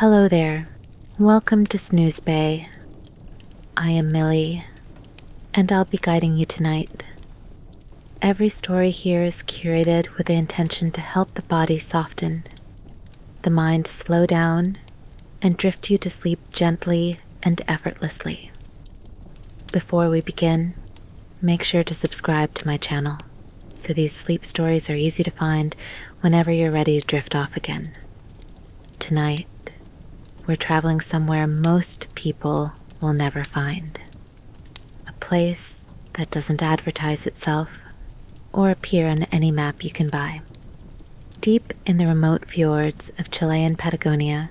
Hello there. Welcome to SnoozeBae. I am Millie, and I'll be guiding you tonight. Every story here is curated with the intention to help the body soften, the mind slow down, and drift you to sleep gently and effortlessly. Before we begin, make sure to subscribe to my channel, so these sleep stories are easy to find whenever you're ready to drift off again. Tonight, we're traveling somewhere most people will never find. A place that doesn't advertise itself or appear on any map you can buy. Deep in the remote fjords of Chilean Patagonia,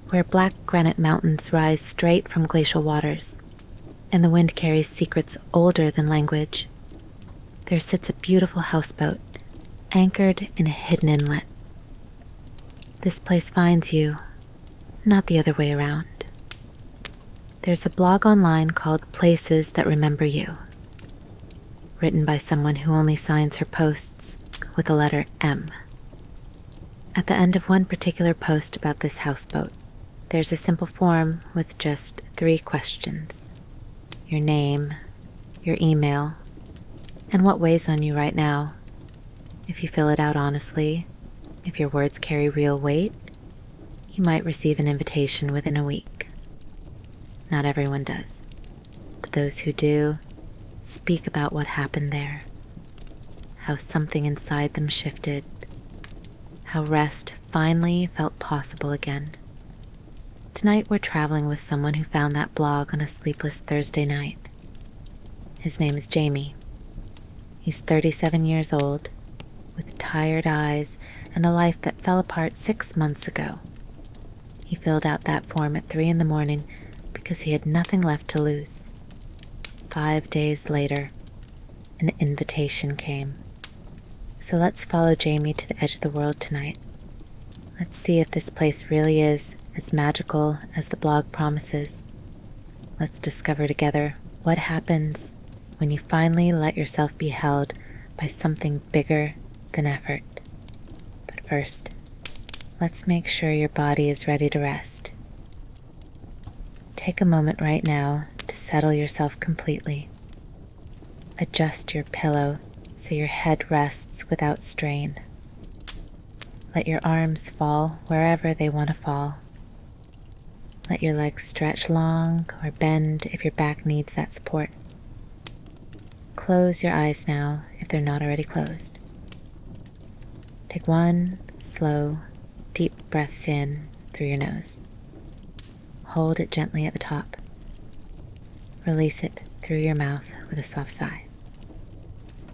where black granite mountains rise straight from glacial waters, and the wind carries secrets older than language, there sits a beautiful houseboat, anchored in a hidden inlet. This place finds you, not the other way around. There's a blog online called Places That Remember You, written by someone who only signs her posts with the letter M. At the end of one particular post about this houseboat, there's a simple form with just 3 questions. Your name, your email, and what weighs on you right now. If you fill it out honestly, if your words carry real weight, you might receive an invitation within a week. Not everyone does, but those who do speak about what happened there, how something inside them shifted, how rest finally felt possible again. Tonight we're traveling with someone who found that blog on a sleepless Thursday night. His name is Jamie. He's 37 years old, with tired eyes and a life that fell apart 6 months ago. He filled out that form at 3 a.m. because he had nothing left to lose. 5 days later, an invitation came. So let's follow Jamie to the edge of the world tonight. Let's see if this place really is as magical as the blog promises. Let's discover together what happens when you finally let yourself be held by something bigger than effort. But first, let's make sure your body is ready to rest. Take a moment right now to settle yourself completely. Adjust your pillow so your head rests without strain. Let your arms fall wherever they want to fall. Let your legs stretch long or bend if your back needs that support. Close your eyes now if they're not already closed. Take one slow, deep breath in through your nose. Hold it gently at the top. Release it through your mouth with a soft sigh.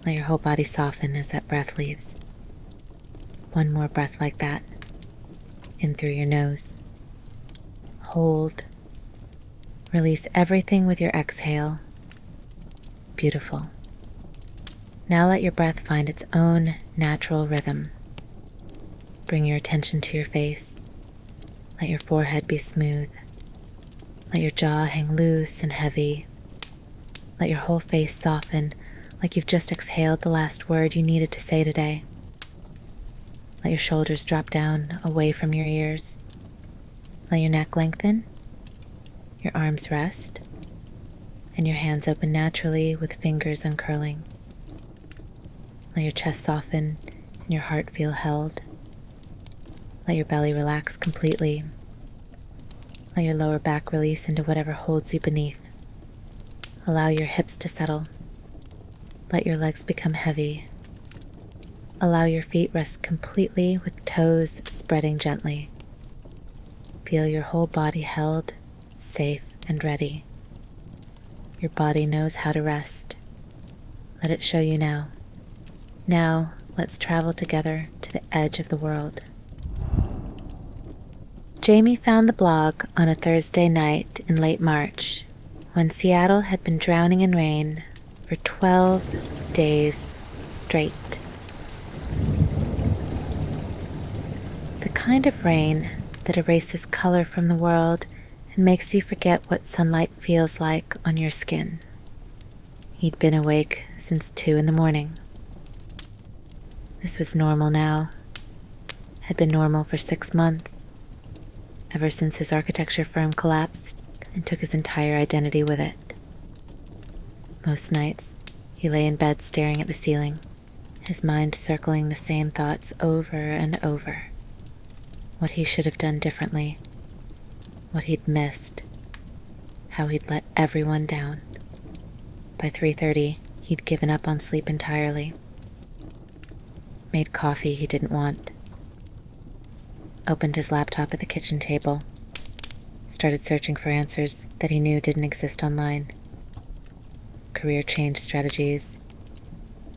Let your whole body soften as that breath leaves. One more breath like that. In through your nose. Hold. Release everything with your exhale. Beautiful. Now let your breath find its own natural rhythm. Bring your attention to your face. Let your forehead be smooth. Let your jaw hang loose and heavy. Let your whole face soften like you've just exhaled the last word you needed to say today. Let your shoulders drop down away from your ears. Let your neck lengthen, your arms rest, and your hands open naturally with fingers uncurling. Let your chest soften and your heart feel held. Let your belly relax completely. Let your lower back release into whatever holds you beneath. Allow your hips to settle. Let your legs become heavy. Allow your feet rest completely with toes spreading gently. Feel your whole body held, safe, and ready. Your body knows how to rest. Let it show you now. Now, let's travel together to the edge of the world. Jamie found the blog on a Thursday night in late March, when Seattle had been drowning in rain for 12 days straight. The kind of rain that erases color from the world and makes you forget what sunlight feels like on your skin. He'd been awake since 2 a.m. This was normal now. Had been normal for 6 months. ever since his architecture firm collapsed and took his entire identity with it. Most nights, he lay in bed staring at the ceiling, his mind circling the same thoughts over and over. What he should have done differently, what he'd missed, how he'd let everyone down. By 3:30, he'd given up on sleep entirely. Made coffee he didn't want. Opened his laptop at the kitchen table. Started searching for answers that he knew didn't exist online. Career change strategies,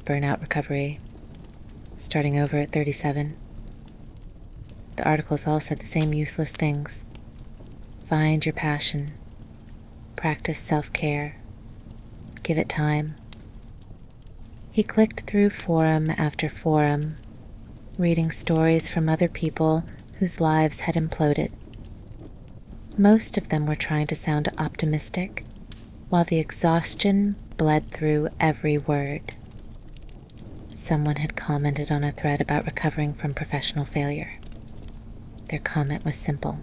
burnout recovery, starting over at 37. The articles all said the same useless things. Find your passion. Practice self-care. Give it time. He clicked through forum after forum, reading stories from other people whose lives had imploded. Most of them were trying to sound optimistic, while the exhaustion bled through every word. Someone had commented on a thread about recovering from professional failure. Their comment was simple.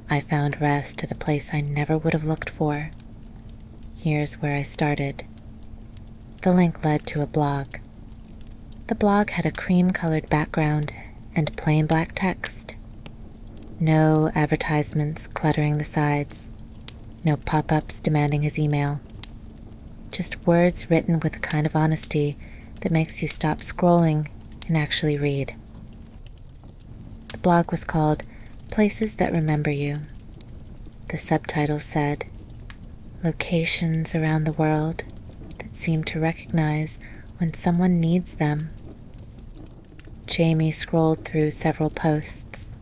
I found rest at a place I never would have looked for. Here's where I started. The link led to a blog. The blog had a cream-colored background and plain black text. No advertisements cluttering the sides. No pop-ups demanding his email. Just words written with the kind of honesty that makes you stop scrolling and actually read. The blog was called Places That Remember You. The subtitle said, Locations around the world that seem to recognize when someone needs them. Jamie scrolled through several posts.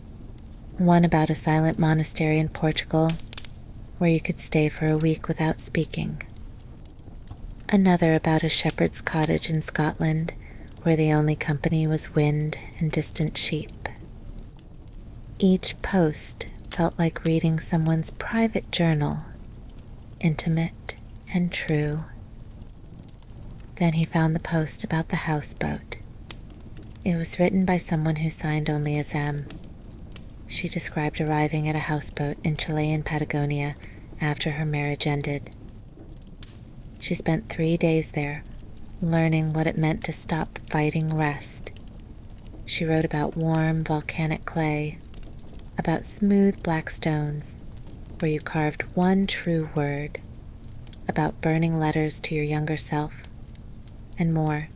One about a silent monastery in Portugal where you could stay for a week without speaking. Another about a shepherd's cottage in Scotland where the only company was wind and distant sheep. Each post felt like reading someone's private journal, intimate and true. Then he found the post about the houseboat. It was written by someone who signed only as M. She described arriving at a houseboat in Chilean Patagonia after her marriage ended. She spent 3 days there, learning what it meant to stop fighting rest. She wrote about warm volcanic clay, about smooth black stones, where you carved one true word, about burning letters to your younger self, and more.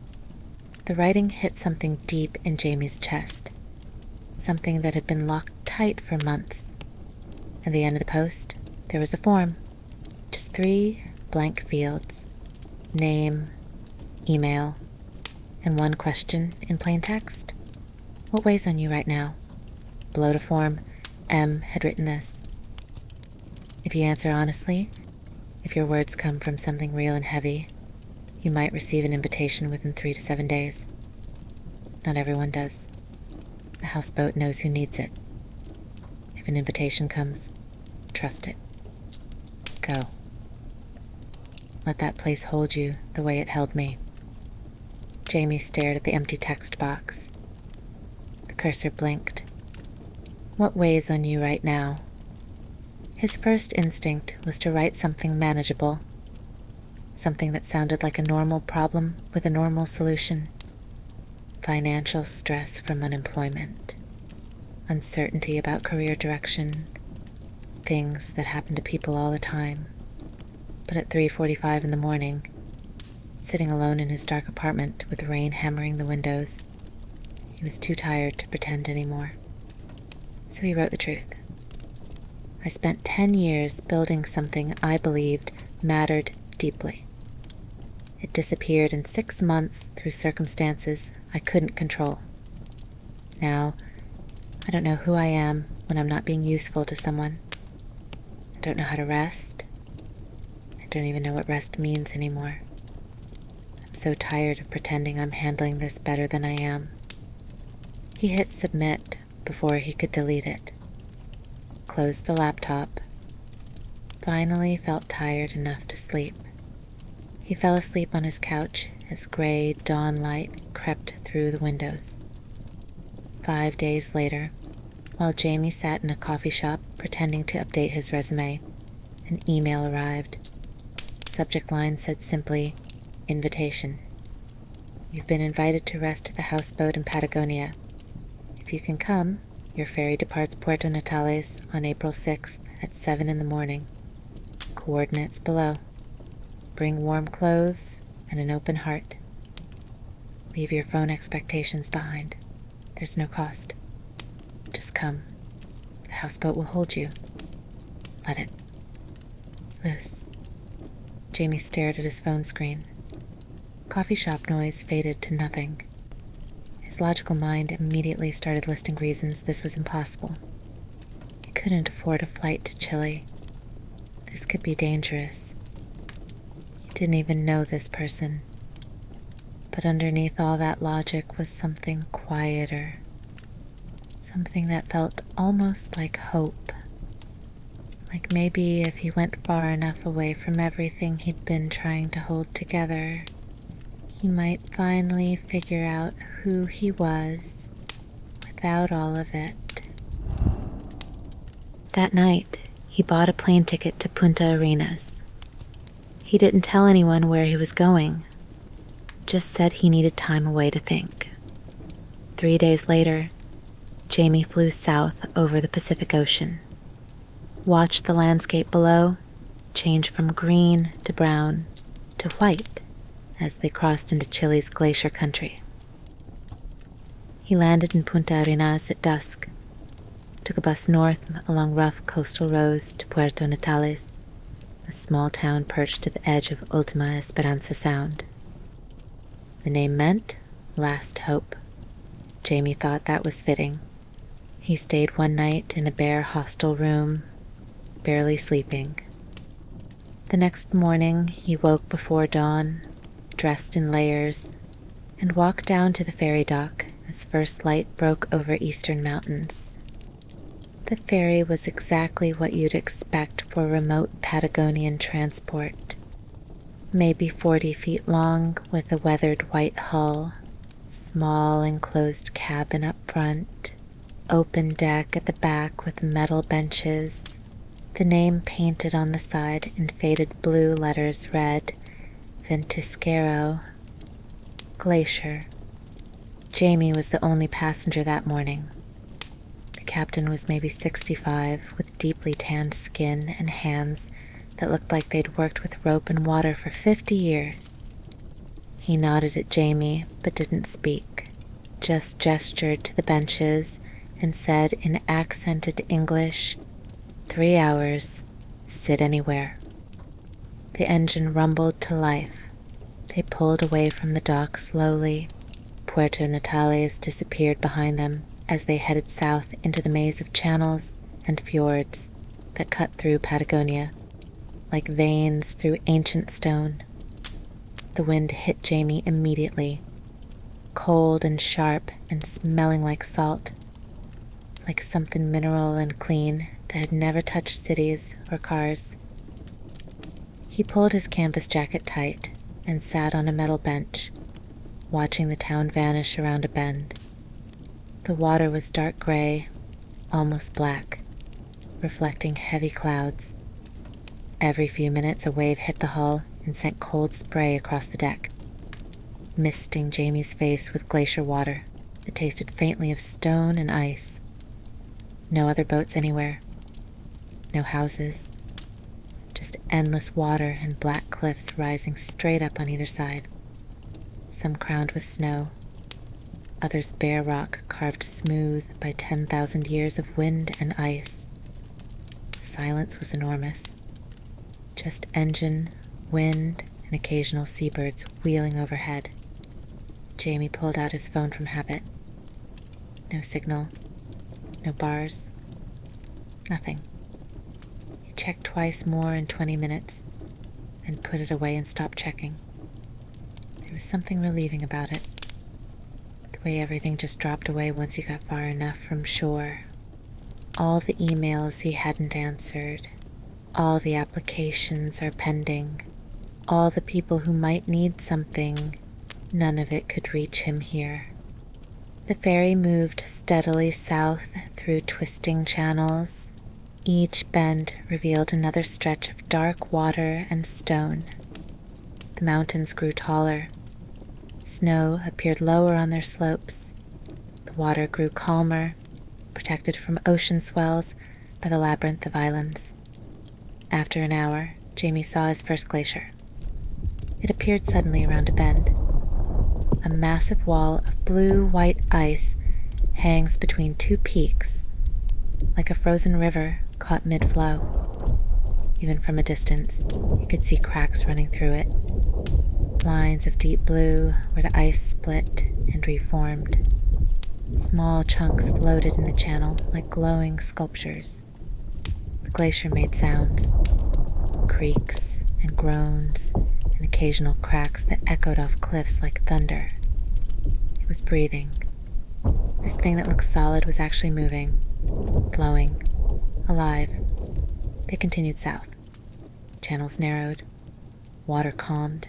The writing hit something deep in Jamie's chest, something that had been locked tight for months. At the end of the post, there was a form, just 3 blank fields, name, email, and one question in plain text. What weighs on you right now? Below the form, M had written this. If you answer honestly, if your words come from something real and heavy, you might receive an invitation within 3 to 7 days. Not everyone does. The houseboat knows who needs it. If an invitation comes, trust it. Go. Let that place hold you the way it held me. Jamie stared at the empty text box. The cursor blinked. What weighs on you right now? His first instinct was to write something manageable, something that sounded like a normal problem with a normal solution. Financial stress from unemployment, uncertainty about career direction, things that happen to people all the time. But at 3:45 in the morning, sitting alone in his dark apartment with rain hammering the windows, he was too tired to pretend anymore. So he wrote the truth. I spent 10 years building something I believed mattered deeply. It disappeared in 6 months through circumstances I couldn't control. Now, I don't know who I am when I'm not being useful to someone. I don't know how to rest. I don't even know what rest means anymore. I'm so tired of pretending I'm handling this better than I am. He hit submit before he could delete it. Closed the laptop. Finally felt tired enough to sleep. He fell asleep on his couch as gray dawn light crept through the windows. 5 days later, While Jamie sat in a coffee shop pretending to update his resume, an email arrived. Subject line said simply, "Invitation. You've been invited to rest at the houseboat in Patagonia. If you can come, your ferry departs Puerto Natales on April 6th at 7 in the morning. Coordinates below. Bring warm clothes and an open heart. Leave your phone expectations behind. There's no cost. Just come. The houseboat will hold you. Let it." Luz. Jamie stared at his phone screen. Coffee shop noise faded to nothing. His logical mind immediately started listing reasons this was impossible. He couldn't afford a flight to Chile. This could be dangerous. He didn't even know this person. But underneath all that logic was something quieter. Something that felt almost like hope. Like maybe if he went far enough away from everything he'd been trying to hold together, he might finally figure out who he was without all of it. That night, he bought a plane ticket to Punta Arenas. He didn't tell anyone where he was going, just said he needed time away to think. 3 days later, Jamie flew south over the Pacific Ocean. Watched the landscape below change from green to brown to white as they crossed into Chile's glacier country. He landed in Punta Arenas at dusk, took a bus north along rough coastal roads to Puerto Natales, a small town perched at the edge of Ultima Esperanza Sound. The name meant last hope. Jamie thought that was fitting. He stayed one night in a bare hostel room, barely sleeping. The next morning, he woke before dawn, dressed in layers, and walked down to the ferry dock as first light broke over eastern mountains. The ferry was exactly what you'd expect for remote Patagonian transport. Maybe 40 feet long with a weathered white hull, small enclosed cabin up front, open deck at the back with metal benches. The name painted on the side in faded blue letters read, Ventisquero, Glacier. Jamie was the only passenger that morning. The captain was maybe 65, with deeply tanned skin and hands that looked like they'd worked with rope and water for 50 years. He nodded at Jamie, but didn't speak, just gestured to the benches and said in accented English, 3 hours, sit anywhere. The engine rumbled to life. They pulled away from the dock slowly. Puerto Natales disappeared behind them as they headed south into the maze of channels and fjords that cut through Patagonia, like veins through ancient stone. The wind hit Jamie immediately, cold and sharp and smelling like salt, like something mineral and clean that had never touched cities or cars. He pulled his canvas jacket tight and sat on a metal bench, watching the town vanish around a bend. The water was dark gray, almost black, reflecting heavy clouds. Every few minutes a wave hit the hull and sent cold spray across the deck, misting Jamie's face with glacier water that tasted faintly of stone and ice. No other boats anywhere. No houses. Just endless water and black cliffs rising straight up on either side. Some crowned with snow. Others bare rock carved smooth by 10,000 years of wind and ice. The silence was enormous. Just engine, wind, and occasional seabirds wheeling overhead. Jamie pulled out his phone from habit. No signal. No bars. Nothing. He checked twice more in 20 minutes, then put it away and stopped checking. There was something relieving about it. The way everything just dropped away once he got far enough from shore. All the emails he hadn't answered. All the applications are pending. All the people who might need something. None of it could reach him here. The ferry moved steadily south through twisting channels. Each bend revealed another stretch of dark water and stone. The mountains grew taller. Snow appeared lower on their slopes. The water grew calmer, protected from ocean swells by the labyrinth of islands. After an hour, Jamie saw his first glacier. It appeared suddenly around a bend. A massive wall of blue-white ice hangs between two peaks, like a frozen river caught mid-flow. Even from a distance, you could see cracks running through it, lines of deep blue where the ice split and reformed. Small chunks floated in the channel like glowing sculptures. The glacier made sounds, creaks and groans, and occasional cracks that echoed off cliffs like thunder. It was breathing. This thing that looked solid was actually moving, flowing, alive. They continued south. Channels narrowed. Water calmed.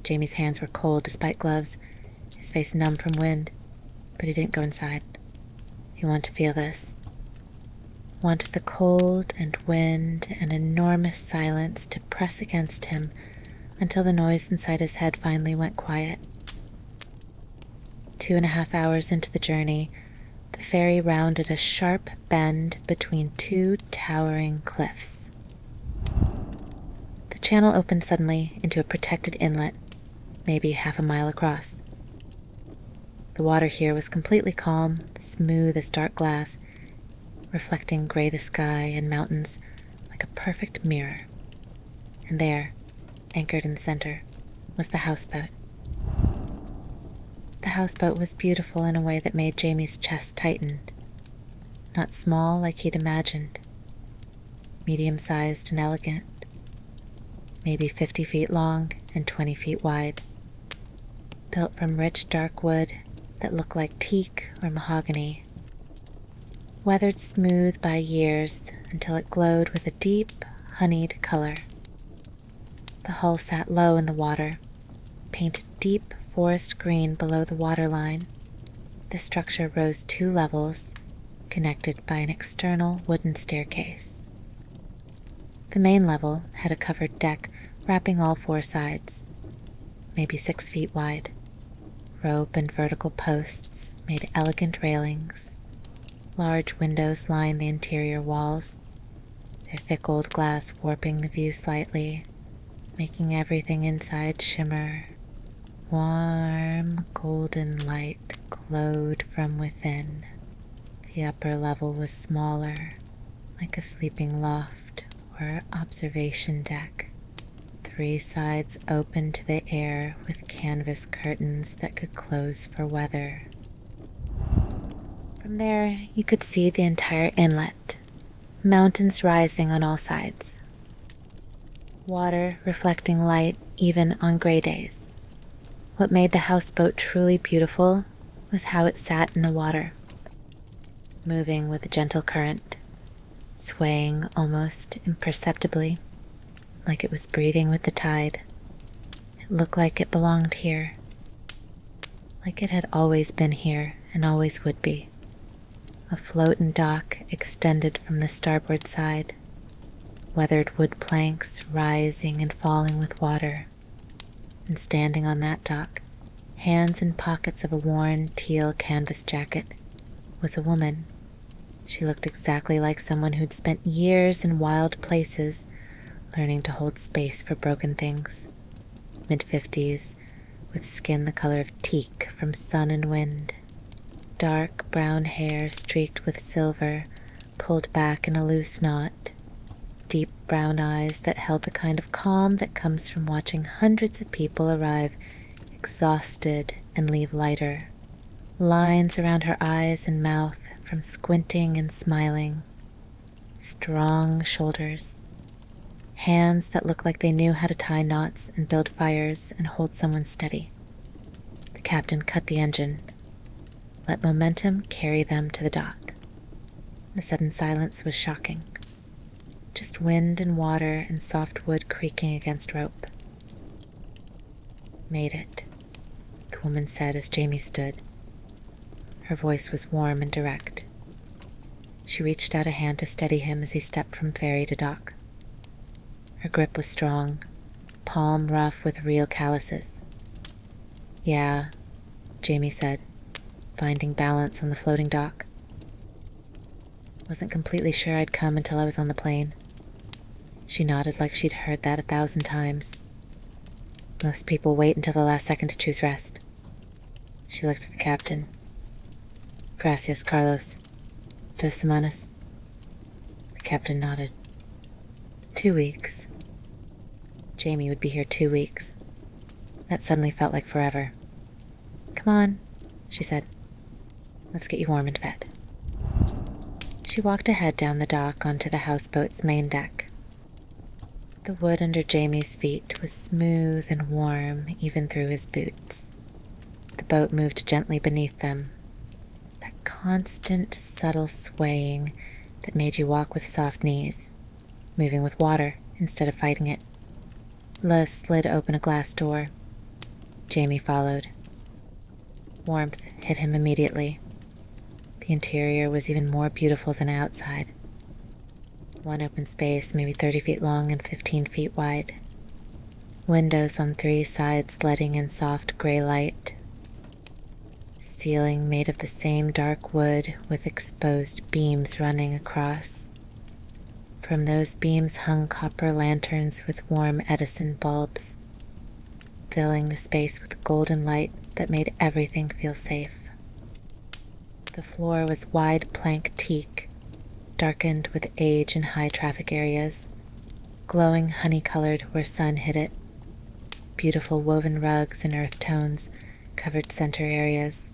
Jamie's hands were cold despite gloves, his face numb from wind, but he didn't go inside. He wanted to feel this. Wanted the cold and wind and enormous silence to press against him until the noise inside his head finally went quiet. 2.5 hours into the journey, the ferry rounded a sharp bend between two towering cliffs. The channel opened suddenly into a protected inlet, maybe half a mile across. The water here was completely calm, smooth as dark glass, reflecting gray the sky and mountains like a perfect mirror. And there, anchored in the center, was the houseboat. The houseboat was beautiful in a way that made Jamie's chest tighten. Not small like he'd imagined. Medium-sized and elegant. Maybe 50 feet long and 20 feet wide. Built from rich dark wood that looked like teak or mahogany. Weathered smooth by years until it glowed with a deep, honeyed color. The hull sat low in the water, painted deep forest green below the waterline. The structure rose 2 levels, connected by an external wooden staircase. The main level had a covered deck wrapping all 4 sides, maybe 6 feet wide. Rope and vertical posts made elegant railings. Large windows lined the interior walls, their thick old glass warping the view slightly, making everything inside shimmer. Warm, golden light glowed from within. The upper level was smaller, like a sleeping loft or observation deck. 3 sides open to the air with canvas curtains that could close for weather. From there, you could see the entire inlet, mountains rising on all sides. Water reflecting light even on gray days. What made the houseboat truly beautiful was how it sat in the water, moving with a gentle current, swaying almost imperceptibly, like it was breathing with the tide. It looked like it belonged here, like it had always been here and always would be. A float and dock extended from the starboard side, weathered wood planks rising and falling with water. And standing on that dock, hands in pockets of a worn teal canvas jacket, was a woman. She looked exactly like someone who'd spent years in wild places, learning to hold space for broken things. Mid-50s, with skin the color of teak from sun and wind. Dark brown hair streaked with silver, pulled back in a loose knot. Deep brown eyes that held the kind of calm that comes from watching hundreds of people arrive exhausted and leave lighter. Lines around her eyes and mouth from squinting and smiling. Strong shoulders. Hands that looked like they knew how to tie knots and build fires and hold someone steady. The captain cut the engine. Let momentum carry them to the dock. The sudden silence was shocking. Just wind and water and soft wood creaking against rope. Made it, the woman said as Jamie stood, Her voice was warm and direct. She reached out a hand to steady him as he stepped from ferry to dock. Her grip was strong, palm rough with real calluses. "Yeah," Jamie said, finding balance on the floating dock. "Wasn't completely sure I'd come until I was on the plane." She nodded like she'd heard that 1,000 times. Most people wait until the last second to choose rest. She looked at the captain. "Gracias, Carlos. 2 semanas?" The captain nodded. 2 weeks. Jamie would be here 2 weeks. That suddenly felt like forever. "Come on," she said. "Let's get you warm and fed." She walked ahead down the dock onto the houseboat's main deck. The wood under Jamie's feet was smooth and warm even through his boots. The boat moved gently beneath them. That constant, subtle swaying that made you walk with soft knees, moving with water instead of fighting it. Luz slid open a glass door. Jamie followed. Warmth hit him immediately. The interior was even more beautiful than outside. One open space, maybe 30 feet long and 15 feet wide. Windows on 3 sides letting in soft gray light. Ceiling made of the same dark wood with exposed beams running across. From those beams hung copper lanterns with warm Edison bulbs, filling the space with golden light that made everything feel safe. The floor was wide plank teak, darkened with age in high traffic areas, glowing honey-colored where sun hit it. Beautiful woven rugs and earth tones covered center areas,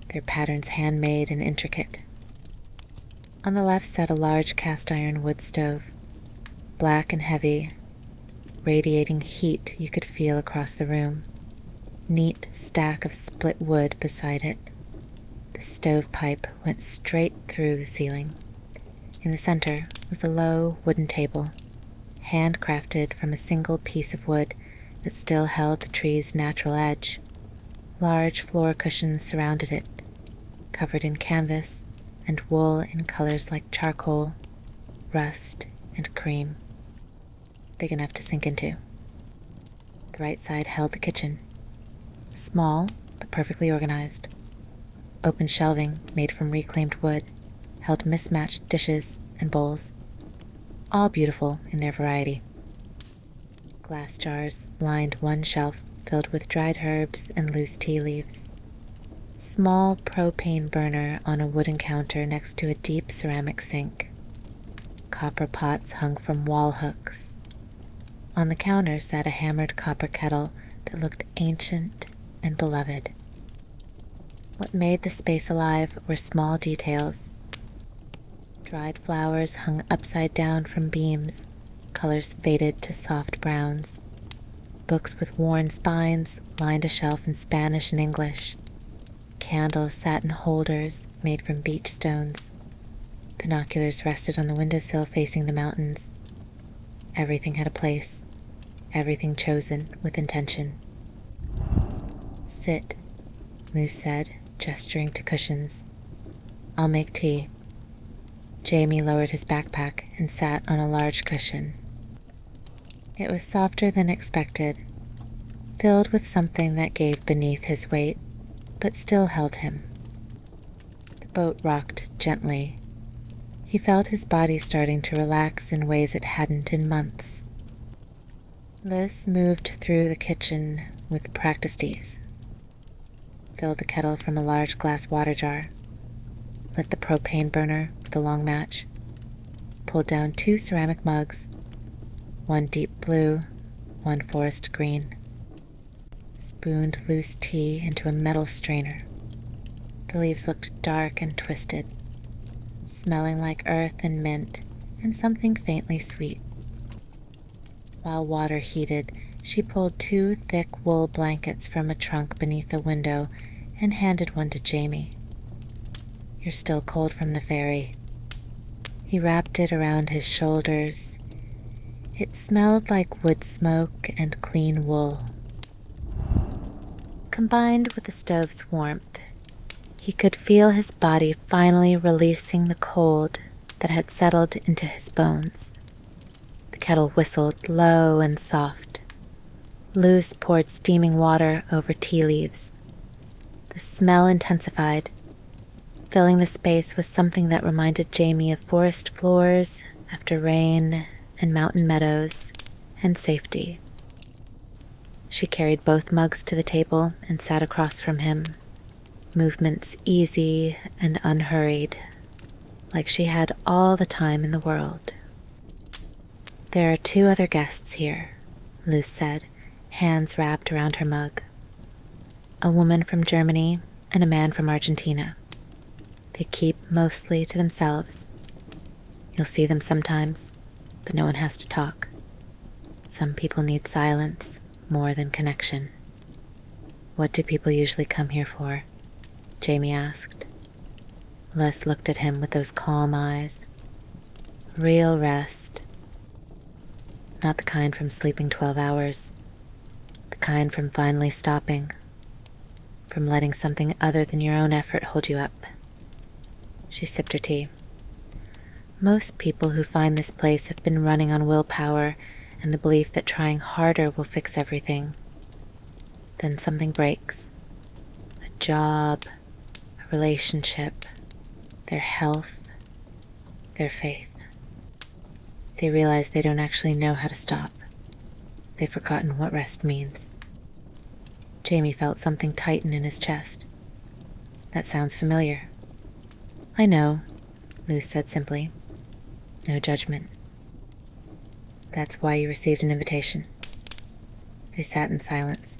their patterns handmade and intricate. On the left sat a large cast-iron wood stove, black and heavy, radiating heat you could feel across the room. Neat stack of split wood beside it. The stovepipe went straight through the ceiling. In the center was a low wooden table, handcrafted from a single piece of wood that still held the tree's natural edge. Large floor cushions surrounded it, covered in canvas and wool in colors like charcoal, rust, and cream. Big enough to sink into. The right side held the kitchen. Small, but perfectly organized. Open shelving made from reclaimed wood held mismatched dishes and bowls, all beautiful in their variety. Glass jars lined one shelf filled with dried herbs and loose tea leaves. Small propane burner on a wooden counter next to a deep ceramic sink. Copper pots hung from wall hooks. On the counter sat a hammered copper kettle that looked ancient and beloved. What made the space alive were small details. Dried flowers hung upside down from beams, colors faded to soft browns. Books with worn spines lined a shelf in Spanish and English. Candles sat in holders made from beach stones. Binoculars rested on the windowsill facing the mountains. Everything had a place, everything chosen with intention. "Sit," Luz said, gesturing to cushions. "I'll make tea." Jamie lowered his backpack and sat on a large cushion. It was softer than expected, filled with something that gave beneath his weight, but still held him. The boat rocked gently. He felt his body starting to relax in ways it hadn't in months. Luz moved through the kitchen with practiced ease. Filled the kettle from a large glass water jar, lit the propane burner with a long match, pulled down 2 ceramic mugs, one deep blue, one forest green, spooned loose tea into a metal strainer. The leaves looked dark and twisted, smelling like earth and mint and something faintly sweet. While water heated, she pulled 2 thick wool blankets from a trunk beneath the window and handed one to Jamie. "You're still cold from the ferry." He wrapped it around his shoulders. It smelled like wood smoke and clean wool. Combined with the stove's warmth, He could feel his body finally releasing the cold that had settled into his bones. The kettle whistled low and soft. Luz poured steaming water over tea leaves. The smell intensified, filling the space with something that reminded Jamie of forest floors after rain and mountain meadows and safety. She carried both mugs to the table and sat across from him, movements easy and unhurried, like she had all the time in the world. "There are 2 other guests here," Luz said, hands wrapped around her mug. "A woman from Germany and a man from Argentina. They keep mostly to themselves. You'll see them sometimes, but no one has to talk. Some people need silence more than connection." "What do people usually come here for?" Jamie asked. Les looked at him with those calm eyes. "Real rest. Not the kind from sleeping 12 hours. The kind from finally stopping. From letting something other than your own effort hold you up." She sipped her tea. "Most people who find this place have been running on willpower and the belief that trying harder will fix everything. Then something breaks. A job, a relationship, their health, their faith. They realize they don't actually know how to stop. They've forgotten what rest means." Jamie felt something tighten in his chest. "That sounds familiar." "I know," Luz said simply. No judgment. "That's why you received an invitation." They sat in silence,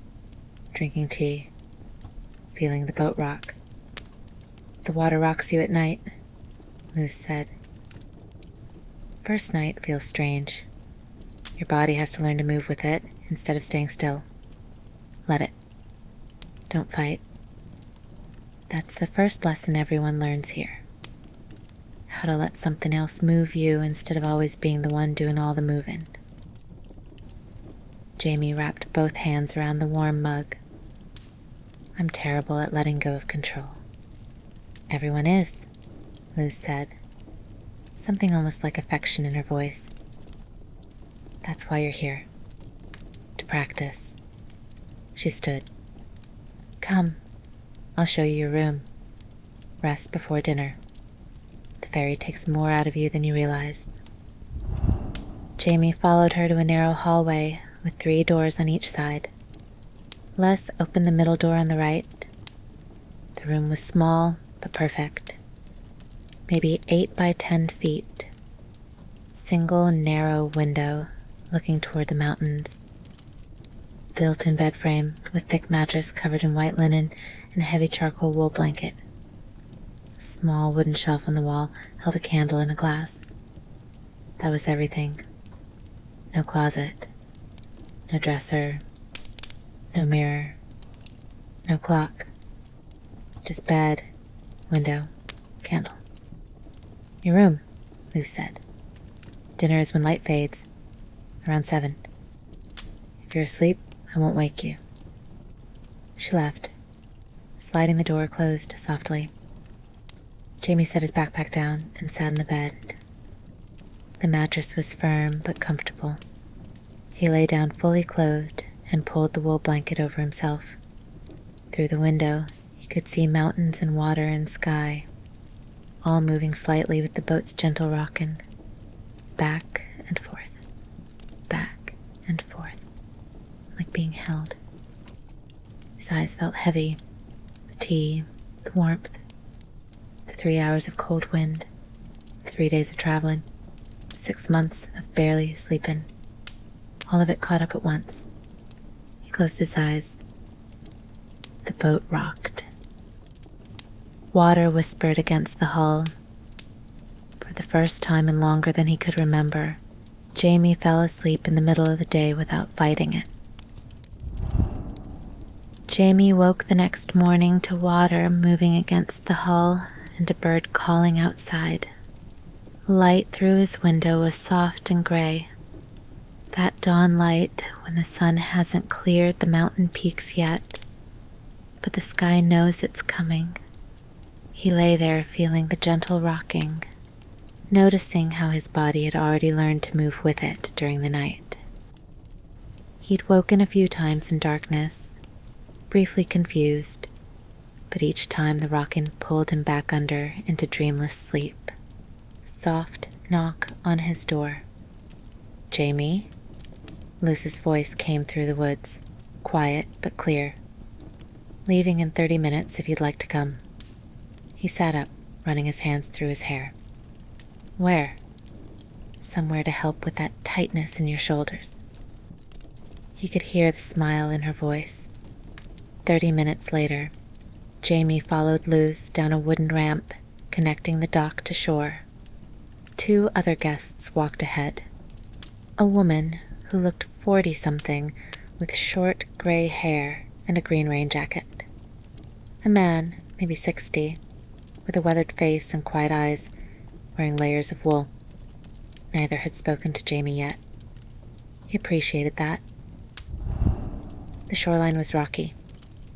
drinking tea, feeling the boat rock. "The water rocks you at night," Luz said. "First night feels strange. Your body has to learn to move with it instead of staying still. Let it. Don't fight. That's the first lesson everyone learns here. How to let something else move you instead of always being the one doing all the moving." Jamie wrapped both hands around the warm mug. "I'm terrible at letting go of control." "Everyone is," Luz said, something almost like affection in her voice. "That's why you're here. To practice." She stood. "Come, I'll show you your room. Rest before dinner. The ferry takes more out of you than you realize." Jamie followed her to a narrow hallway with 3 doors on each side. Les opened the middle door on the right. The room was small but perfect. Maybe 8 by 10 feet. Single narrow window looking toward the mountains. Built-in bed frame with thick mattress covered in white linen and a heavy charcoal wool blanket. A small wooden shelf on the wall held a candle and a glass. That was everything. No closet. No dresser. No mirror. No clock. Just bed, window, candle. "Your room," Luz said. "Dinner is when light fades, around 7. If you're asleep, I won't wake you." She left, sliding the door closed softly. Jamie set his backpack down and sat in the bed. The mattress was firm but comfortable. He lay down fully clothed and pulled the wool blanket over himself. Through the window, he could see mountains and water and sky, all moving slightly with the boat's gentle rockin', back and forth, like being held. His eyes felt heavy. The tea, the warmth, the 3 hours of cold wind, 3 days of traveling, 6 months of barely sleeping. All of it caught up at once. He closed his eyes. The boat rocked. Water whispered against the hull. For the first time in longer than he could remember, Jamie fell asleep in the middle of the day without fighting it. Jamie woke the next morning to water moving against the hull and a bird calling outside. Light through his window was soft and gray. That dawn light when the sun hasn't cleared the mountain peaks yet, but the sky knows it's coming, He lay there feeling the gentle rocking, noticing how his body had already learned to move with it during the night. He'd woken a few times in darkness, briefly confused, but each time the rocking pulled him back under into dreamless sleep. Soft knock on his door. "Jamie?" Luz's voice came through the woods, quiet but clear. "Leaving in 30 minutes if you'd like to come." He sat up, running his hands through his hair. "Where?" "Somewhere to help with that tightness in your shoulders." He could hear the smile in her voice. 30 minutes later, Jamie followed Luz down a wooden ramp connecting the dock to shore. 2 other guests walked ahead. A woman who looked 40-something with short gray hair and a green rain jacket. A man, maybe 60, with a weathered face and quiet eyes, wearing layers of wool. Neither had spoken to Jamie yet. He appreciated that. The shoreline was rocky,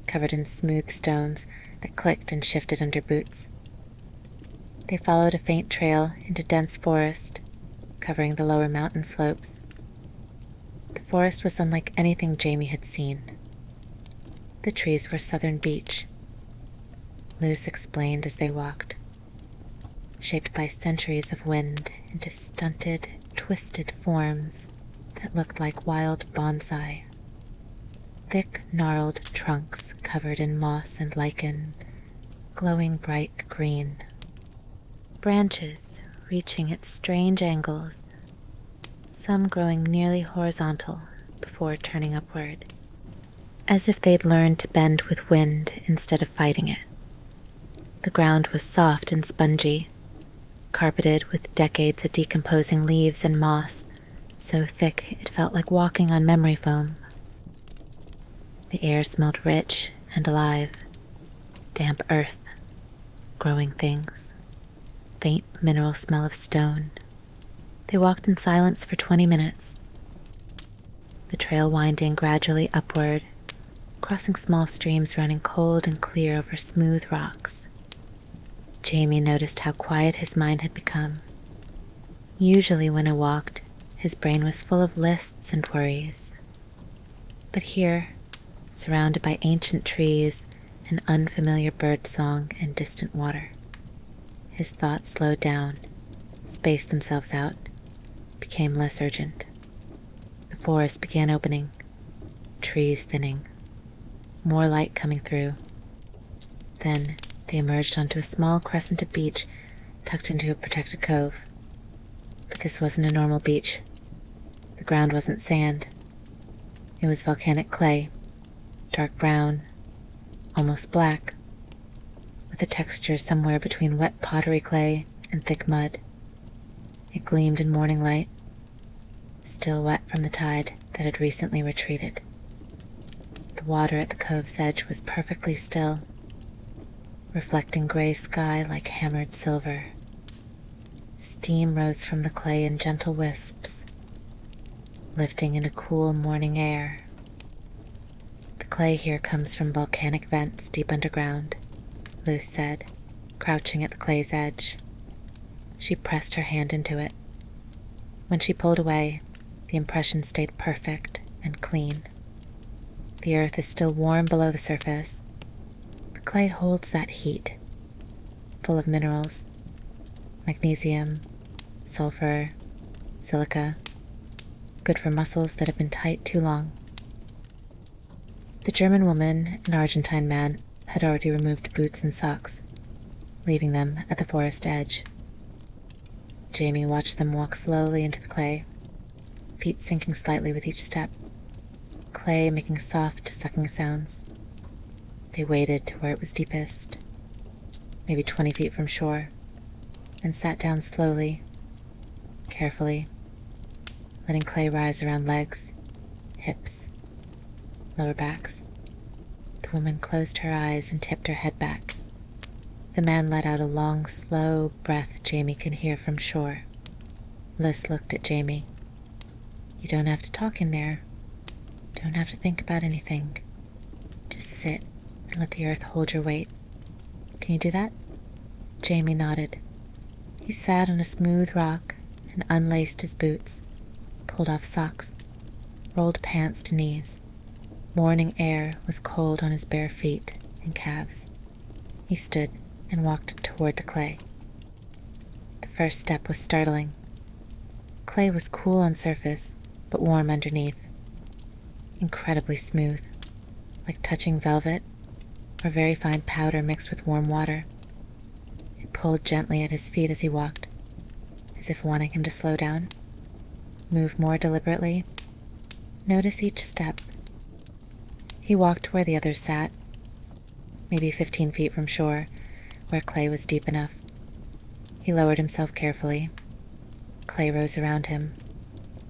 covered in smooth stones that clicked and shifted under boots. They followed a faint trail into dense forest, covering the lower mountain slopes. The forest was unlike anything Jamie had seen. The trees were southern beech. Luz explained as they walked, shaped by centuries of wind into stunted, twisted forms that looked like wild bonsai. Thick, gnarled trunks covered in moss and lichen, glowing bright green. Branches reaching at strange angles, some growing nearly horizontal before turning upward, as if they'd learned to bend with wind instead of fighting it. The ground was soft and spongy, carpeted with decades of decomposing leaves and moss, so thick it felt like walking on memory foam. The air smelled rich and alive, damp earth, growing things, faint mineral smell of stone. They walked in silence for 20 minutes, the trail winding gradually upward, crossing small streams running cold and clear over smooth rocks. Jamie noticed how quiet his mind had become. Usually when he walked, his brain was full of lists and worries. But here, surrounded by ancient trees and unfamiliar birdsong and distant water, his thoughts slowed down, spaced themselves out, became less urgent. The forest began opening, trees thinning, more light coming through. Then they emerged onto a small crescent of beach tucked into a protected cove. But this wasn't a normal beach. The ground wasn't sand. It was volcanic clay, dark brown, almost black, with a texture somewhere between wet pottery clay and thick mud. It gleamed in morning light, still wet from the tide that had recently retreated. The water at the cove's edge was perfectly still, reflecting gray sky like hammered silver. Steam rose from the clay in gentle wisps, lifting into cool morning air. "The clay here comes from volcanic vents deep underground," Luz said, crouching at the clay's edge. She pressed her hand into it. When she pulled away, the impression stayed perfect and clean. The earth is still warm below the surface. The clay holds that heat, full of minerals, magnesium, sulfur, silica, good for muscles that have been tight too long. The German woman and Argentine man had already removed boots and socks, leaving them at the forest edge. Jamie watched them walk slowly into the clay, feet sinking slightly with each step, clay making soft, sucking sounds. They waded to where it was deepest, maybe 20 feet from shore, and sat down slowly, carefully, letting clay rise around legs, hips, lower backs. The woman closed her eyes and tipped her head back. The man let out a long, slow breath Jamie could hear from shore. Luz looked at Jamie. "You don't have to talk in there. Don't have to think about anything. Just sit and let the earth hold your weight. Can you do that?" Jamie nodded. He sat on a smooth rock and unlaced his boots, pulled off socks, rolled pants to knees. Morning air was cold on his bare feet and calves. He stood and walked toward the clay. The first step was startling. Clay was cool on surface, but warm underneath. Incredibly smooth, like touching velvet or very fine powder mixed with warm water. It pulled gently at his feet as he walked, as if wanting him to slow down, move more deliberately, notice each step. He walked to where the others sat, maybe 15 feet from shore, where clay was deep enough. He lowered himself carefully. Clay rose around him,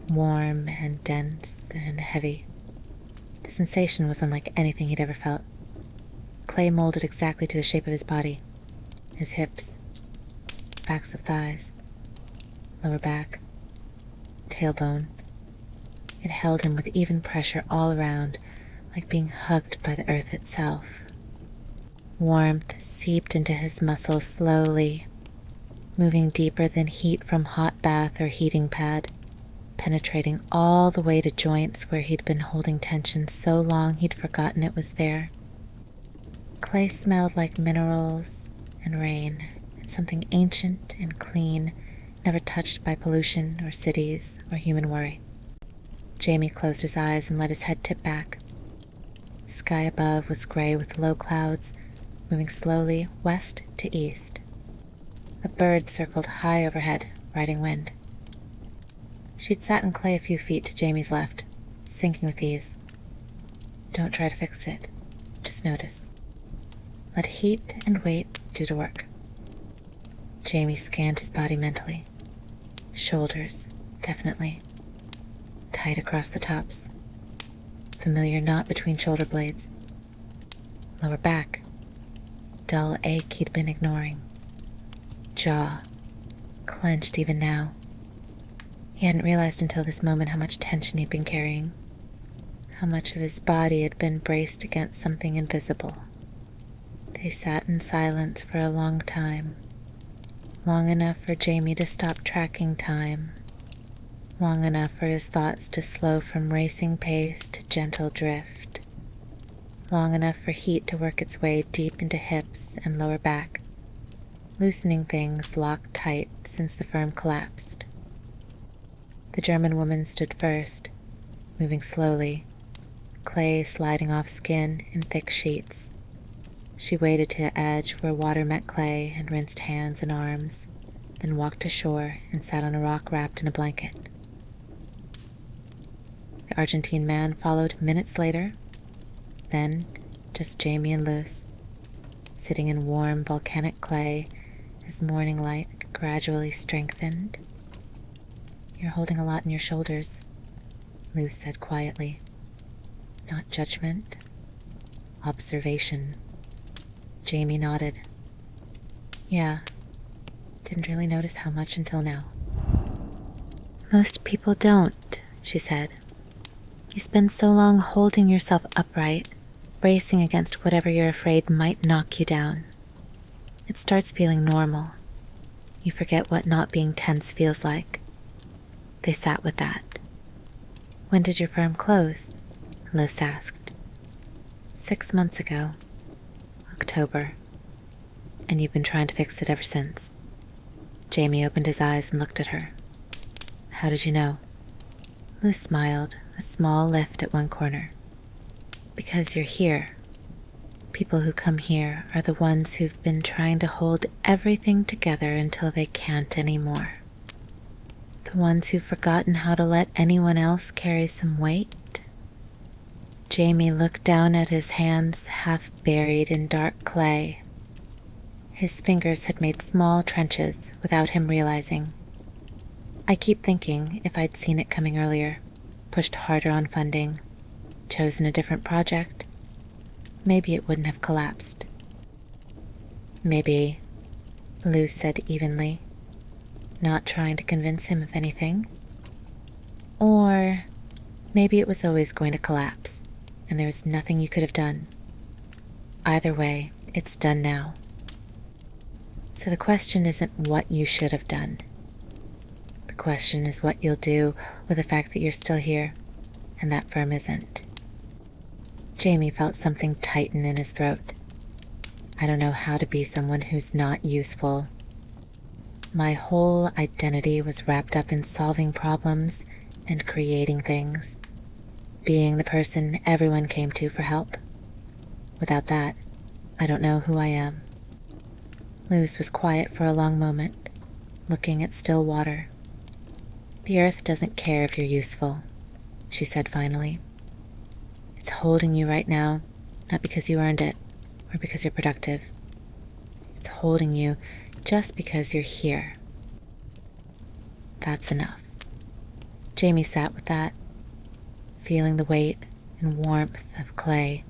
warm and dense and heavy. The sensation was unlike anything he'd ever felt. Clay molded exactly to the shape of his body, his hips, backs of thighs, lower back, tailbone. It held him with even pressure all around, like being hugged by the earth itself. Warmth seeped into his muscles slowly, moving deeper than heat from hot bath or heating pad, penetrating all the way to joints where he'd been holding tension so long he'd forgotten it was there. Clay smelled like minerals and rain, and something ancient and clean, never touched by pollution or cities or human worry. Jamie closed his eyes and let his head tip back. Sky above was gray with low clouds, moving slowly west to east. A bird circled high overhead, riding wind. She'd sat in clay a few feet to Jamie's left, sinking with ease. Don't try to fix it. Just notice. Let heat and weight do the work. Jamie scanned his body mentally. Shoulders, definitely. Tight across the tops. Familiar knot between shoulder blades. Lower back. Dull ache he'd been ignoring. Jaw, clenched even now. He hadn't realized until this moment how much tension he'd been carrying, how much of his body had been braced against something invisible. They sat in silence for a long time, long enough for Jamie to stop tracking time, long enough for his thoughts to slow from racing pace to gentle drift, long enough for heat to work its way deep into hips and lower back, loosening things locked tight since the firm collapsed. The German woman stood first, moving slowly, clay sliding off skin in thick sheets. She waded to the edge where water met clay and rinsed hands and arms, then walked to shore and sat on a rock wrapped in a blanket. The Argentine man followed minutes later, then just Jamie and Luz, sitting in warm volcanic clay as morning light gradually strengthened. You're holding a lot in your shoulders, Luz said quietly. Not judgment, observation. Jamie nodded. Yeah, didn't really notice how much until now. Most people don't, she said. You spend so long holding yourself upright, bracing against whatever you're afraid might knock you down. It starts feeling normal. You forget what not being tense feels like. They sat with that. When did your firm close? Luz asked. 6 months ago. October. And you've been trying to fix it ever since. Jamie opened his eyes and looked at her. How did you know? Luz smiled, a small lift at one corner. Because you're here. People who come here are the ones who've been trying to hold everything together until they can't anymore. The ones who've forgotten how to let anyone else carry some weight. Jamie looked down at his hands half buried in dark clay. His fingers had made small trenches without him realizing. I keep thinking if I'd seen it coming earlier, pushed harder on funding, chosen a different project, maybe it wouldn't have collapsed. Maybe, Luz said evenly, not trying to convince him of anything. Or maybe it was always going to collapse, and there was nothing you could have done. Either way, it's done now. So the question isn't what you should have done. The question is what you'll do with the fact that you're still here, and that firm isn't. Jamie felt something tighten in his throat. I don't know how to be someone who's not useful. My whole identity was wrapped up in solving problems and creating things, being the person everyone came to for help. Without that, I don't know who I am. Luz was quiet for a long moment, looking at still water. The earth doesn't care if you're useful, she said finally. It's holding you right now, not because you earned it, or because you're productive. It's holding you just because you're here. That's enough. Jamie sat with that, feeling the weight and warmth of clay,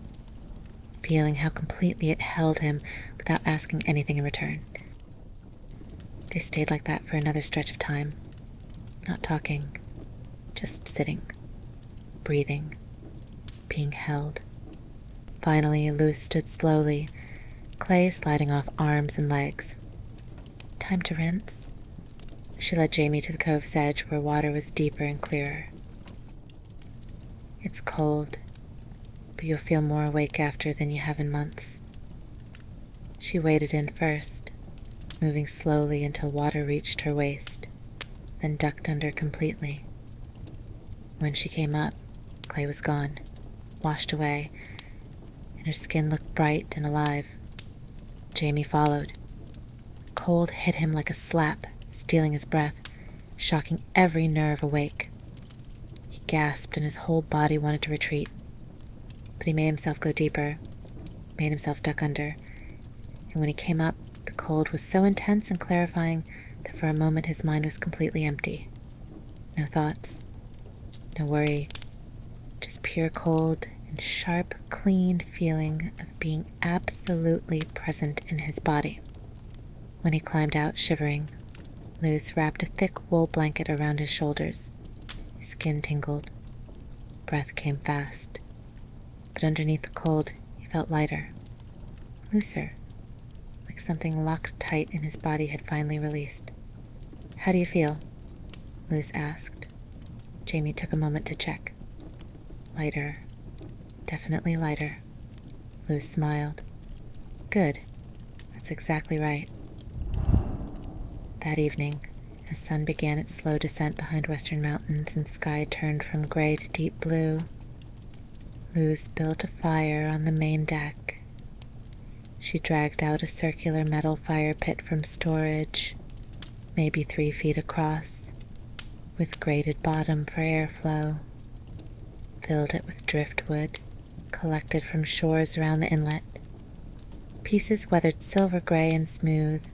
feeling how completely it held him without asking anything in return. They stayed like that for another stretch of time, not talking, just sitting, breathing, being held. Finally, Luz stood slowly, clay sliding off arms and legs. Time to rinse. She led Jamie to the cove's edge where water was deeper and clearer. It's cold, but you'll feel more awake after than you have in months. She waded in first, moving slowly until water reached her waist, then ducked under completely. When she came up, clay was gone, washed away, and her skin looked bright and alive. Jamie followed. Cold hit him like a slap, stealing his breath, shocking every nerve awake. He gasped and his whole body wanted to retreat, but he made himself go deeper, made himself duck under, and when he came up, the cold was so intense and clarifying that for a moment his mind was completely empty. No thoughts, no worry, just pure cold and sharp, clean feeling of being absolutely present in his body. When he climbed out, shivering, Luz wrapped a thick wool blanket around his shoulders. His skin tingled. Breath came fast. But underneath the cold, he felt lighter, looser, like something locked tight in his body had finally released. How do you feel? Luz asked. Jamie took a moment to check. Lighter. Definitely lighter. Luz smiled. Good. That's exactly right. That evening, as sun began its slow descent behind western mountains and sky turned from gray to deep blue, Luz built a fire on the main deck. She dragged out a circular metal fire pit from storage, maybe 3 feet across, with grated bottom for airflow, filled it with driftwood collected from shores around the inlet, pieces weathered silver gray and smooth,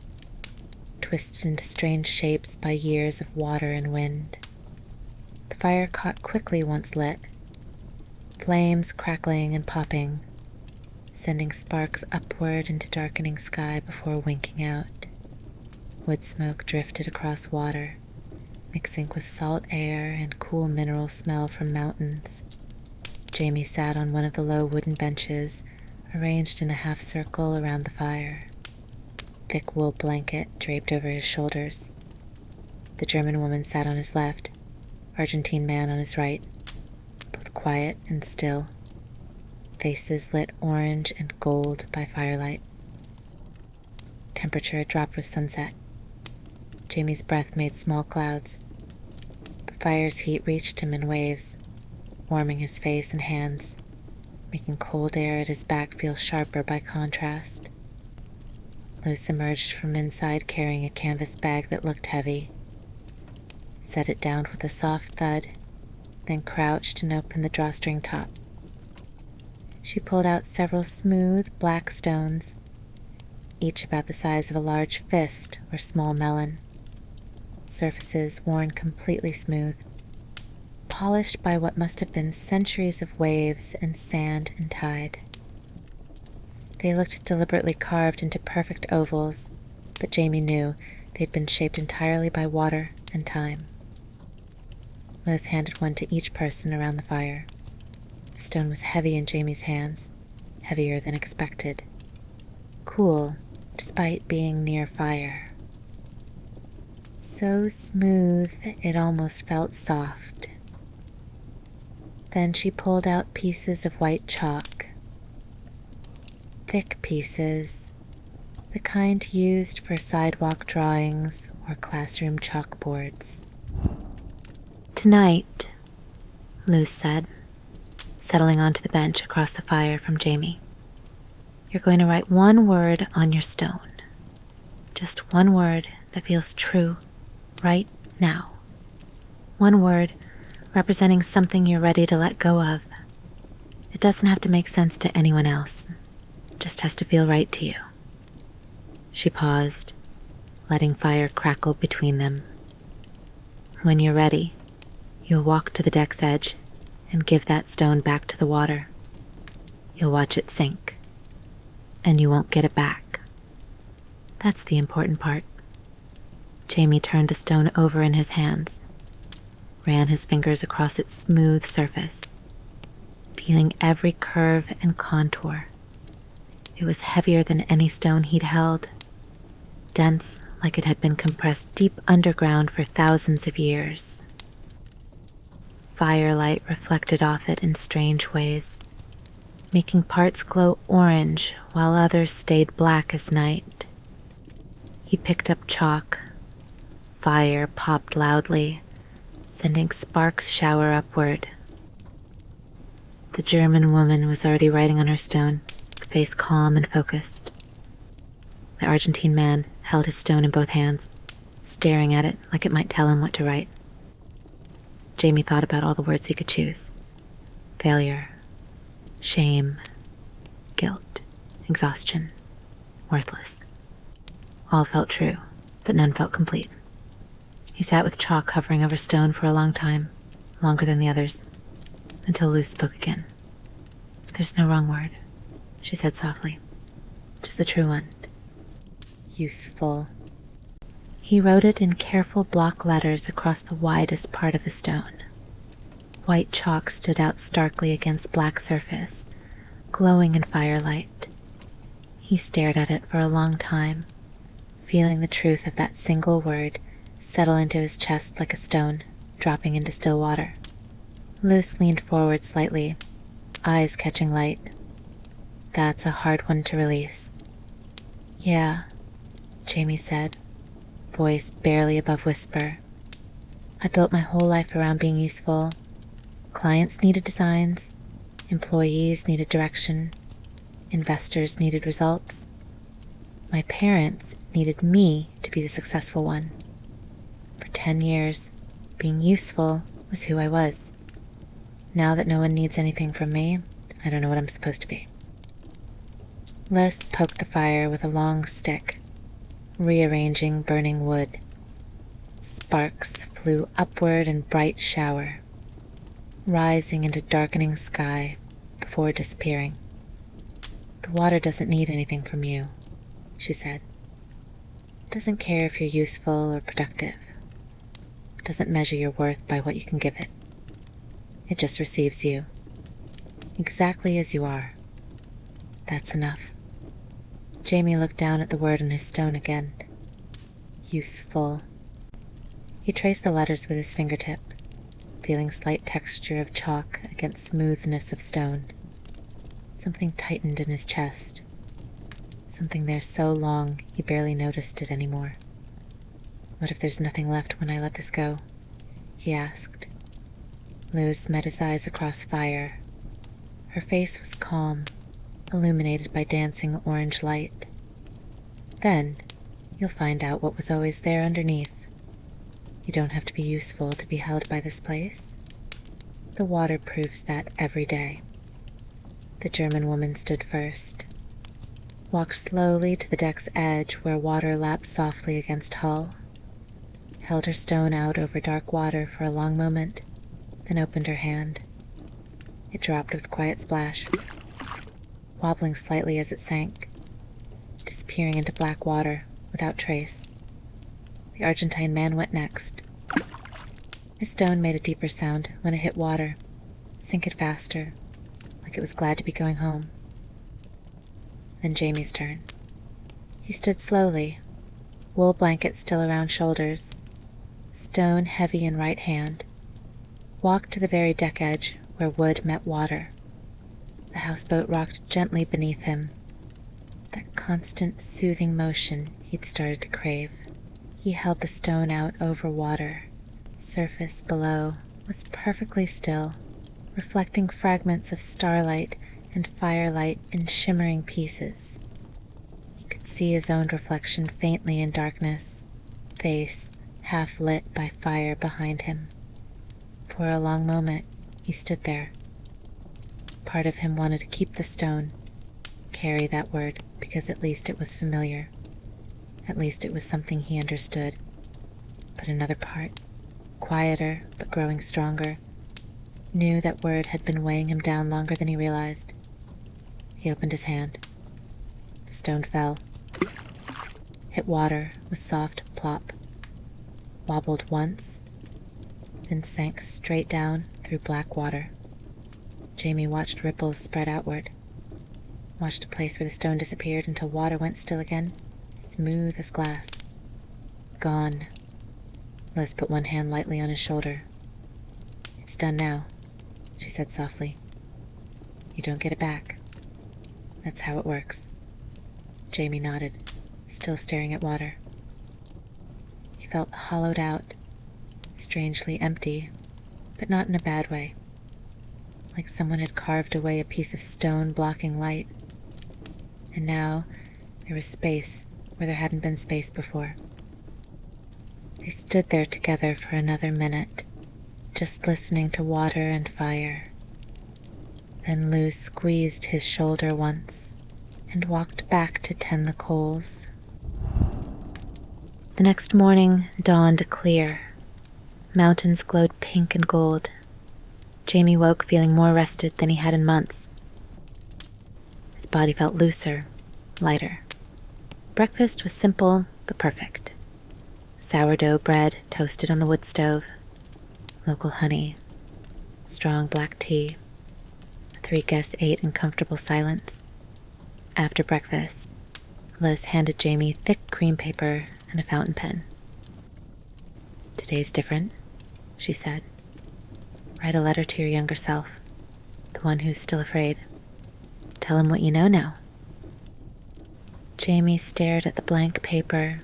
twisted into strange shapes by years of water and wind. The fire caught quickly once lit, flames crackling and popping, sending sparks upward into darkening sky before winking out. Wood smoke drifted across water, mixing with salt air and cool mineral smell from mountains. Jamie sat on one of the low wooden benches, arranged in a half circle around the fire. Thick wool blanket draped over his shoulders. The German woman sat on his left, Argentine man on his right, both quiet and still, faces lit orange and gold by firelight. Temperature had dropped with sunset. Jamie's breath made small clouds. The fire's heat reached him in waves, warming his face and hands, making cold air at his back feel sharper by contrast. Luz emerged from inside carrying a canvas bag that looked heavy, set it down with a soft thud, then crouched and opened the drawstring top. She pulled out several smooth black stones, each about the size of a large fist or small melon, surfaces worn completely smooth, polished by what must have been centuries of waves and sand and tide. They looked deliberately carved into perfect ovals, but Jamie knew they'd been shaped entirely by water and time. Luz handed one to each person around the fire. The stone was heavy in Jamie's hands, heavier than expected. Cool, despite being near fire. So smooth it almost felt soft. Then she pulled out pieces of white chalk. Thick pieces, the kind used for sidewalk drawings or classroom chalkboards. "Tonight," Luz said, settling onto the bench across the fire from Jamie, "you're going to write one word on your stone. Just one word that feels true right now. One word representing something you're ready to let go of. It doesn't have to make sense to anyone else. It just has to feel right to you." She paused, letting fire crackle between them. "When you're ready, you'll walk to the deck's edge and give that stone back to the water. You'll watch it sink, and you won't get it back. That's the important part." Jamie turned the stone over in his hands, ran his fingers across its smooth surface, feeling every curve and contour. It was heavier than any stone he'd held, dense like it had been compressed deep underground for thousands of years. Firelight reflected off it in strange ways, making parts glow orange while others stayed black as night. He picked up chalk. Fire popped loudly, sending sparks shower upward. The German woman was already writing on her stone, face calm and focused. The Argentine man held his stone in both hands, staring at it like it might tell him what to write. Jamie thought about all the words he could choose. Failure, shame, guilt, exhaustion, worthless. All felt true, but none felt complete. He sat with chalk hovering over stone for a long time, longer than the others, until Luz spoke again. "There's no wrong word," she said softly. "Just the true one. Useful." He wrote it in careful block letters across the widest part of the stone. White chalk stood out starkly against black surface, glowing in firelight. He stared at it for a long time, feeling the truth of that single word settle into his chest like a stone dropping into still water. Luz leaned forward slightly, eyes catching light. "That's a hard one to release." "Yeah," Jamie said, voice barely above whisper. "I built my whole life around being useful. Clients needed designs, employees needed direction, investors needed results. My parents needed me to be the successful one. For 10 years, being useful was who I was. Now that no one needs anything from me, I don't know what I'm supposed to be." Luz poked the fire with a long stick, rearranging burning wood. Sparks flew upward in bright shower, rising into darkening sky before disappearing. "The water doesn't need anything from you," she said. "It doesn't care if you're useful or productive. It doesn't measure your worth by what you can give it. It just receives you, exactly as you are. That's enough." Jamie looked down at the word on his stone again. Useful. He traced the letters with his fingertip, feeling slight texture of chalk against smoothness of stone. Something tightened in his chest. Something there so long he barely noticed it anymore. "What if there's nothing left when I let this go?" he asked. Luz met his eyes across fire. Her face was calm, illuminated by dancing orange light. "Then you'll find out what was always there underneath. You don't have to be useful to be held by this place. The water proves that every day." The German woman stood first, walked slowly to the deck's edge where water lapped softly against hull, held her stone out over dark water for a long moment, then opened her hand. It dropped with a quiet splash, wobbling slightly as it sank, disappearing into black water without trace. The Argentine man went next. His stone made a deeper sound when it hit water, sinking faster, like it was glad to be going home. Then Jamie's turn. He stood slowly, wool blanket still around shoulders, stone heavy in right hand, walked to the very deck edge where wood met water. The houseboat rocked gently beneath him, that constant soothing motion he'd started to crave. He held the stone out over water. Surface below was perfectly still, reflecting fragments of starlight and firelight in shimmering pieces. He could see his own reflection faintly in darkness, face half lit by fire behind him. For a long moment, he stood there. Part of him wanted to keep the stone, carry that word, because at least it was familiar. At least it was something he understood. But another part, quieter but growing stronger, knew that word had been weighing him down longer than he realized. He opened his hand. The stone fell, hit water with soft plop, wobbled once, then sank straight down through black water. Jamie watched ripples spread outward, watched a place where the stone disappeared until water went still again, smooth as glass. Gone. Luz put one hand lightly on his shoulder. "It's done now," she said softly. "You don't get it back. That's how it works." Jamie nodded, still staring at water. He felt hollowed out, strangely empty, but not in a bad way. Like someone had carved away a piece of stone blocking light. And now there was space where there hadn't been space before. They stood there together for another minute, just listening to water and fire. Then Luz squeezed his shoulder once and walked back to tend the coals. The next morning dawned clear. Mountains glowed pink and gold. Jamie woke feeling more rested than he had in months. His body felt looser, lighter. Breakfast was simple but perfect. Sourdough bread toasted on the wood stove, local honey, strong black tea. The 3 guests ate in comfortable silence. After breakfast, Luz handed Jamie thick cream paper and a fountain pen. "Today's different," she said. "Write a letter to your younger self, the one who's still afraid. Tell him what you know now." Jamie stared at the blank paper.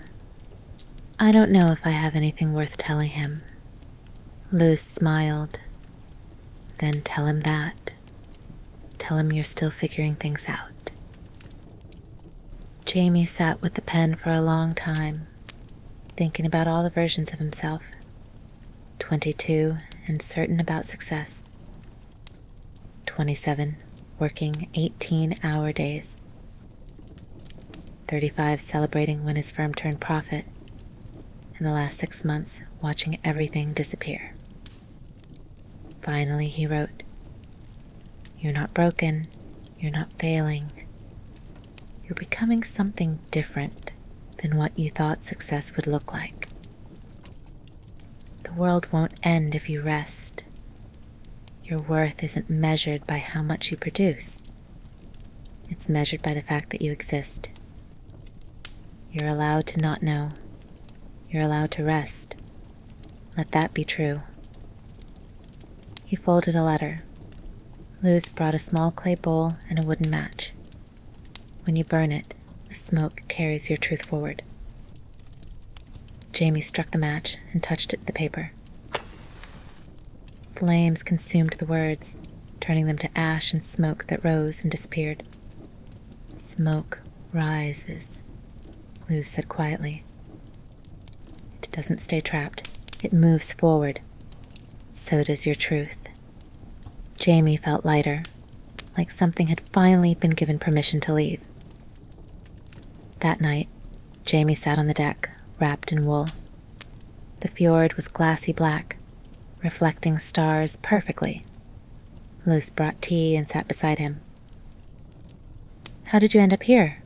"I don't know if I have anything worth telling him." Luz smiled. "Then tell him that. Tell him you're still figuring things out." Jamie sat with the pen for a long time, thinking about all the versions of himself. 22 and certain about success. 27, working 18-hour days. 35, celebrating when his firm turned profit. In the last 6 months, watching everything disappear. Finally, he wrote, "You're not broken. You're not failing. You're becoming something different than what you thought success would look like. The world won't end if you rest. Your worth isn't measured by how much you produce. It's measured by the fact that you exist. You're allowed to not know. You're allowed to rest. Let that be true." He folded a letter. Luz brought a small clay bowl and a wooden match. When you burn it, the smoke carries your truth forward. Jamie struck the match and touched it to the paper. Flames consumed the words, turning them to ash and smoke that rose and disappeared. "Smoke rises," Luz said quietly. "It doesn't stay trapped. It moves forward. So does your truth." Jamie felt lighter, like something had finally been given permission to leave. That night, Jamie sat on the deck, wrapped in wool. The fjord was glassy black, reflecting stars perfectly. Luz brought tea and sat beside him. "How did you end up here?"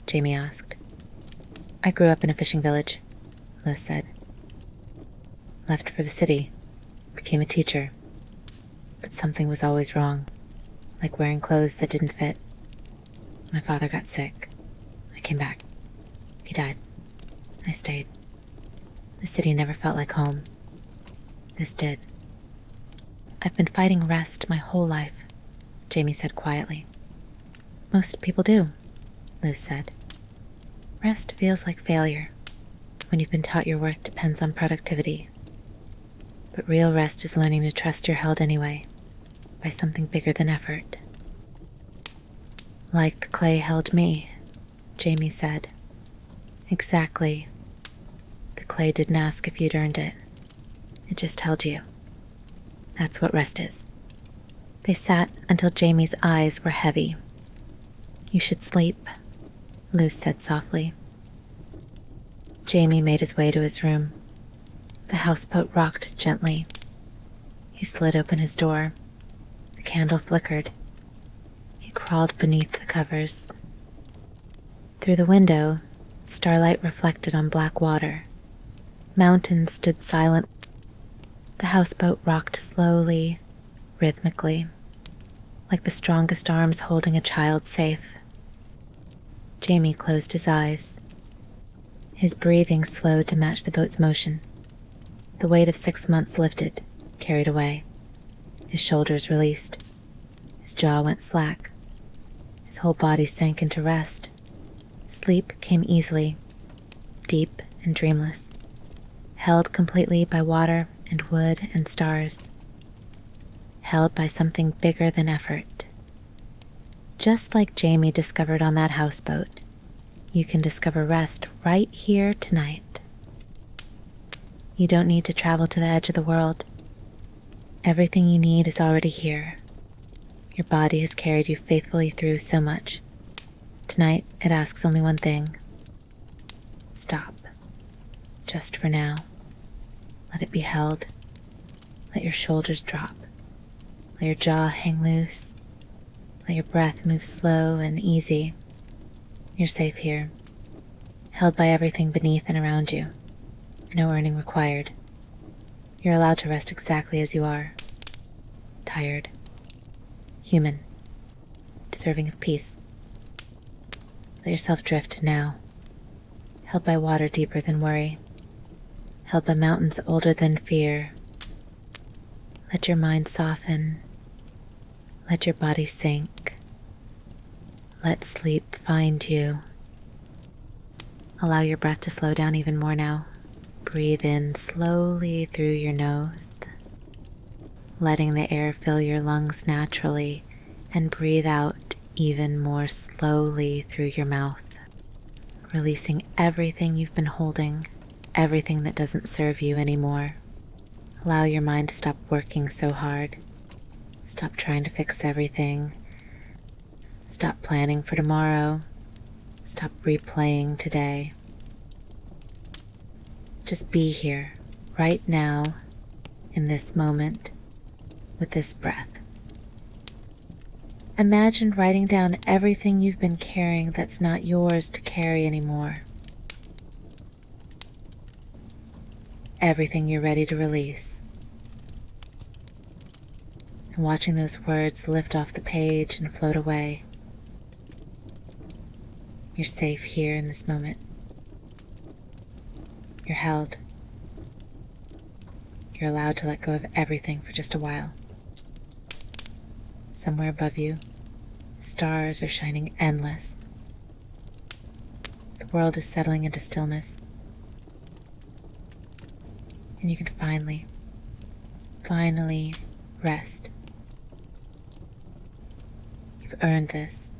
Jamie asked. "I grew up in a fishing village," Luz said. "Left for the city, became a teacher. But something was always wrong, like wearing clothes that didn't fit. My father got sick. I came back. He died. I stayed. The city never felt like home. This did. I've been fighting rest my whole life, Jamie said quietly. Most people do, Luz said. Rest feels like failure when you've been taught your worth depends on productivity. But real rest is learning to trust you're held anyway, by something bigger than effort. Like the clay held me, Jamie said. Exactly. The clay didn't ask if you'd earned it. It just held you. That's what rest is. They sat until Jamie's eyes were heavy. You should sleep, Luz said softly. Jamie made his way to his room. The houseboat rocked gently. He slid open his door. The candle flickered. He crawled beneath the covers. Through the window, starlight reflected on black water. Mountains stood silent. The houseboat rocked slowly, rhythmically, like the strongest arms holding a child safe. Jamie closed his eyes. His breathing slowed to match the boat's motion. The weight of 6 months lifted, carried away. His shoulders released. His jaw went slack. His whole body sank into rest. Sleep came easily, deep and dreamless, held completely by water and wood and stars, held by something bigger than effort. Just like Jamie discovered on that houseboat, you can discover rest right here tonight. You don't need to travel to the edge of the world. Everything you need is already here. Your body has carried you faithfully through so much. Tonight, it asks only one thing. Stop. Just for now. Let it be held. Let your shoulders drop. Let your jaw hang loose. Let your breath move slow and easy. You're safe here, held by everything beneath and around you. No earning required. You're allowed to rest exactly as you are. Tired. Human. Deserving of peace. Let yourself drift now, held by water deeper than worry, held by mountains older than fear. Let your mind soften. Let your body sink. Let sleep find you. Allow your breath to slow down even more now. Breathe in slowly through your nose, letting the air fill your lungs naturally, and breathe out even more slowly through your mouth, releasing everything you've been holding, everything that doesn't serve you anymore. Allow your mind to stop working so hard. Stop trying to fix everything. Stop planning for tomorrow. Stop replaying today. Just be here, right now, in this moment, with this breath. Imagine writing down everything you've been carrying that's not yours to carry anymore. Everything you're ready to release. And watching those words lift off the page and float away. You're safe here in this moment. You're held. You're allowed to let go of everything for just a while. Somewhere above you, stars are shining endless. The world is settling into stillness. And you can finally rest. You've earned this.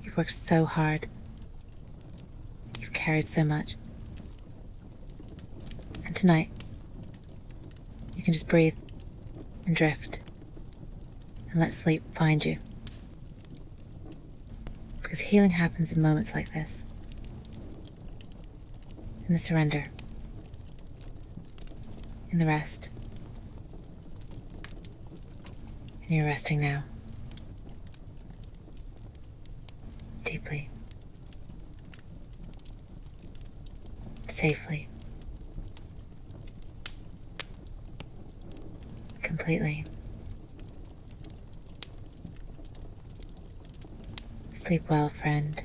You've worked so hard. You've carried so much. And tonight, you can just breathe and drift and let sleep find you. Because healing happens in moments like this. In the surrender. In the rest. And you're resting now. Deeply. Safely. Completely. Sleep well, friend.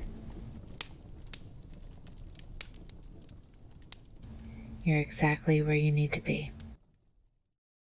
You're exactly where you need to be.